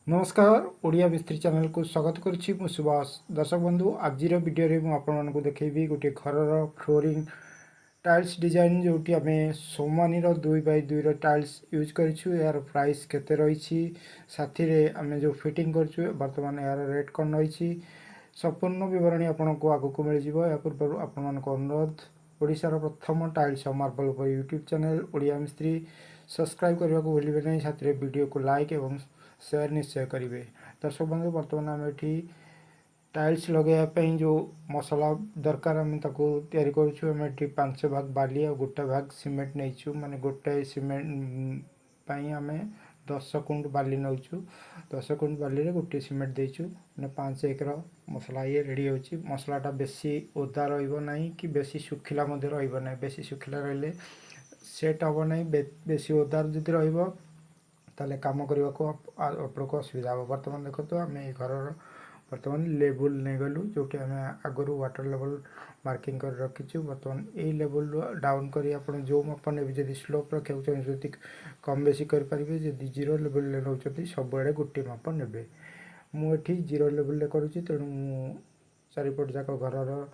नमस्कार ओडिया मिस्त्री चैनल को स्वागत करुच्ची मु सुबाश। दर्शक बंधु आज भिडियो मुझे आपण देखी गोटे घर फ्लोरिंग टाइल्स डिजाइन जोटी आम सोमानी 2x2 टाइल्स यूज करूँ। यार प्राइस केते रही साथी आम जो फिटिंग करूँ बर्तमान यार रेट कौन रही संपूर्ण बरणी आपन को आगक मिल या पूर्व आपण अनुरोध ओडिशार प्रथम टाइल्स और मार्बल पर यूट्यूब चैनल ओडिया मिस्त्री सब्सक्राइब करने को भूलिए नहीं। साथ वीडियो को लाइक और शेयर निश्चय करेंगे। दर्शक बंधु बर्तमान आम ये टाइल्स लगेवाई जो मसला दरकार आम तैयारी करें 5 भाग बाली और गोटे भाग सीमेंट नहीं माने गोटे सीमेंट आम 10 कुंड बाली नौ 10 कुंड बाली गोटे सीमेंट देचु मैंने 5 एकर मसला ये रेडी हो मसलाटा बेसी ओदा रहा कि बेसी सुखिला रहा बेसी सुखिला रही सेट हम ना बेसी ओदार जदि ताले काम करने को आपको असुविधा हम। बर्तमान देखो आम ये घर बर्तमान लेवल नहीं गलु जो आम आगु वाटर लेवल मार्किंग कर रखीचु। बर्तमान यही लेवल डाउन कर जो माप ने जब स्लोप रखा चाहिए कम बेसी करेंगे जब जीरो लेवल नौ सब आड़े गोटे माप ने मुझे जीरो लेवल करुँच तेणु चारिपट जाक घर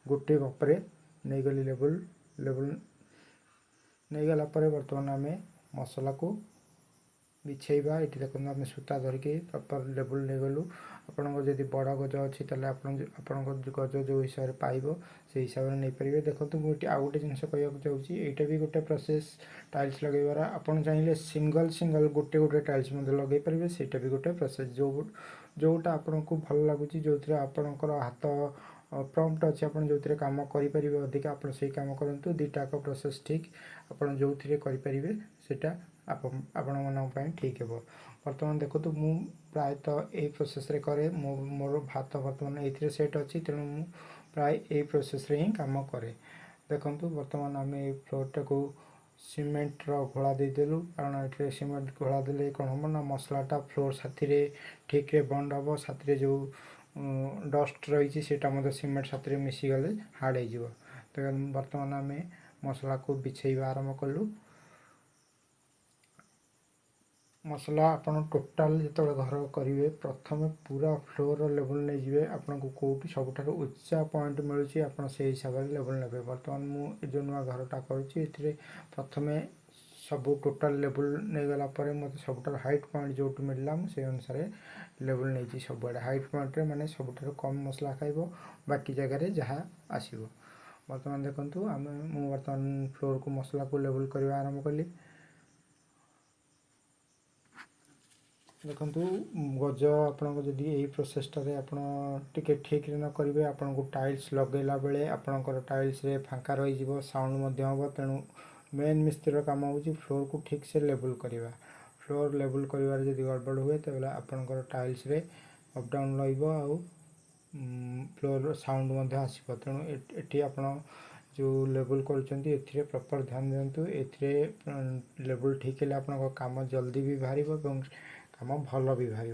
गोटे मापे नहीं गली लेवल लेवल नहीं गला बर्तमान आम मसला को बिछेबा ये देखो आम सूता धरिकी प्रपर लेवल नहीं गलु आपंकर जब बड़ गज अच्छी आपंकर गज जो हिसाब से पाइब से हिसाब से नहीं पारे। देखो मुझे आउ गोटे जिन कहूँ चाहिए यहाँ भी गोटे प्रोसेस टाइल्स लगेबार आप चाहिए सिंगल सिंगल गोटे गोटे टाइल्स लगे पारे ସେଇଟା भी गोटे प्रोसेस जोटा आपन को भल लगुच जो आपणकर हाथ प्रम्प्ट अच्छे आप जो कम करेंगे अधिक आप कम करूँ दुईटा प्रोसेस ठीक आप जो करेंगे सेटा आपण मन ठीक है। बर्तमान देखो तो मु प्रायतः यही प्रोसेस रे करे मोर भात बर्तमान ये सेट अच्छी तेणु मु प्राय यही प्रोसेस रे ही काम करे। देखो बर्तमान आम ये फ्लोरटा को सीमेंट घोड़ा देदेलु कारण ये सीमेंट घोड़ा देले कौन हम ना मसलाटा फ्लोर साथी ठीक रे बंद हम साथी जो डस्ट रही है सीमेंट साथी मिसीगले हार्ड हो। तो बर्तमान आम मसला को बिछेबा आरंभ कलु। मसला आपन टोटाल जो घर करेंगे प्रथम पूरा फ्लोर लेवल नहीं जाए आपन को कौटी सबुठ उच्चा पॉइंट मिलूँ आप हिसाब से लेवल ने। बर्तमान मुझे नुआ घरटा करुँची प्रथम सब टोटाल लेवल नहीं गला मत सबुठ हाइट पॉइंट जो मिलला से अनुसार लेवल नहीं सब हाइट पॉइंट माने सबुठ कम मसला खाइब बाकी जगह जहाँ आसो। बर्तमान देखूँ आम बर्तमान फ्लोर को मसला को लेवल करने आरंभ कली। देखु गज आपको जदि यही प्रोसेसटारे आपटे ठीक न करेंगे आपन को टाइल्स लगेला बेले आपणकर टाइल्स रे फांका रही साउंड हम तेणु मेन मिस्त्री काम हो फ्लोर को ठीक से लेवल करवा। फ्लोर लेवल कर गड़बड़ हुए तो आपणकर टाइल्स रे अप डाउन रहा फ्लोर साउंड आसो तेणु ये आप जो लेवल कर प्रपर ध्यान दिंतु ए लेवल ठीक है आप काम जल्दी भी बाहर कम भल भी बाहर।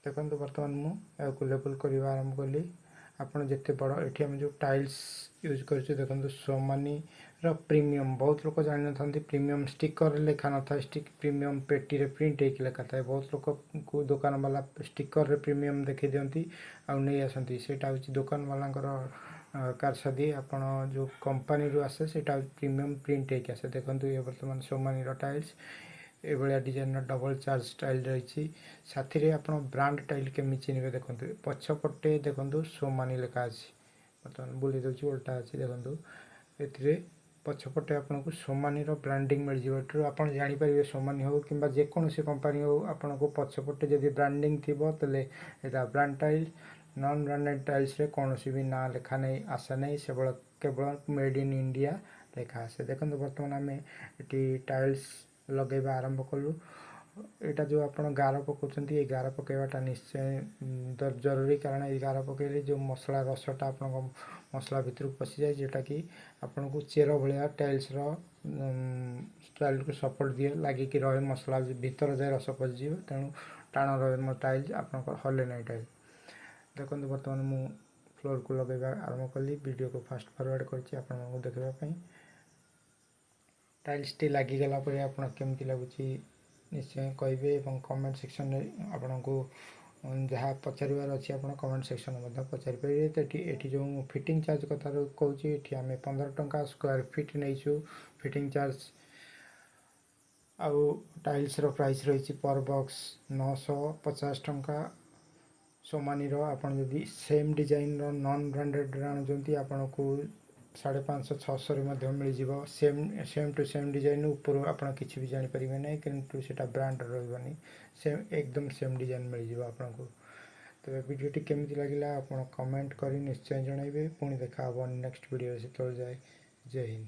देखो बर्तमान मुझे लेवल करवा आरंभ कली आपड़ जिते बड़ ये आम जो टाइल्स यूज कर देखो somany प्रीमियम बहुत लोग जान ना प्रीमियम स्टिकर लेखा न था स्टिक प्रीमियम पेटी रे प्रिंट एक लेखा था बहुत लोग को दुकान वाला स्टिकर रे प्रीमियम देखी दिखती आउ नहीं आसती से दुकान वाला कारसादी आपन जो कंपनी रू आसे से प्रीमियम प्रिंट एक आसे। देखो ये बर्तमान somany टाइल्स ये भाया डिजाइन डबल चार्ज टाइल रही साथी रे आप ब्रांड टाइल केमी चिन्हे देखो पछपटे देखो somany लेखा अच्छी बर्तमान बुले दूसरी उल्टा अच्छी देखो ये पछपटे आपको somany ब्रांडिंग मिल जाए आप जापर somany हो कि जेकोसी कंपनी हो आपन को पछपटे जब ब्रांडिंग थी तेल यहाँ brand tile non branded tiles रे कौन भी ना लेखा नहीं आशा नहीं से केवल मेड इन इंडिया लेखा आसे। देखो बर्तमान आम ये टाइल्स लगेबा आरंभ कलु। यहाँ जो आप गार पकाउं ये गार पकईवाटा निश्चय जरूरी कारण ये गार पकड़े जो मसला रसटा आप मसला भितर पशि जाए जोटा कि आपन को चेर भाया टाइल्स टाइल को सपोर्ट दिए लगिक रहे मसला भीतर जाए रस पशिज तेणु टाण रहे टाइल्स आप हले ना टाइल। देखो बर्तमान मु फ्लोर को लगेबा आरंभ कली वीडियो को फास्ट फॉरवर्ड करछि आपन देखापी टाइल्स टी लगिगला आप केमती लगुच निश्चय कहे और कमेंट सेक्शन में आपन को जहाँ पचार अच्छी आप कमेंट सेक्शन में पचारि पारे। तो ये जो फिटिंग चार्ज कथा कहूँ ये आम 15 टंका स्क्वायर फिट नहीं फिटिंग चार्ज आउ टाइल्स प्राइस रही पर बॉक्स 950 टंका। सोमानी आपन जदि सेम डिजाइन नॉन ब्रांडेड आणुंट आपन को 550-600 मिल जाव। सेम टू सेम डिजाइन ऊपर आप किसी भी जापर ना कि से ब्रांड रही सेम एकदम सेम डिजाइन मिल जाव आपन को। तो वीडियोटी केमी लगे आप कमेंट कर निश्चय जनइबे। पुणी देखा नेक्स्ट वीडियो से जाए। जय हिंद।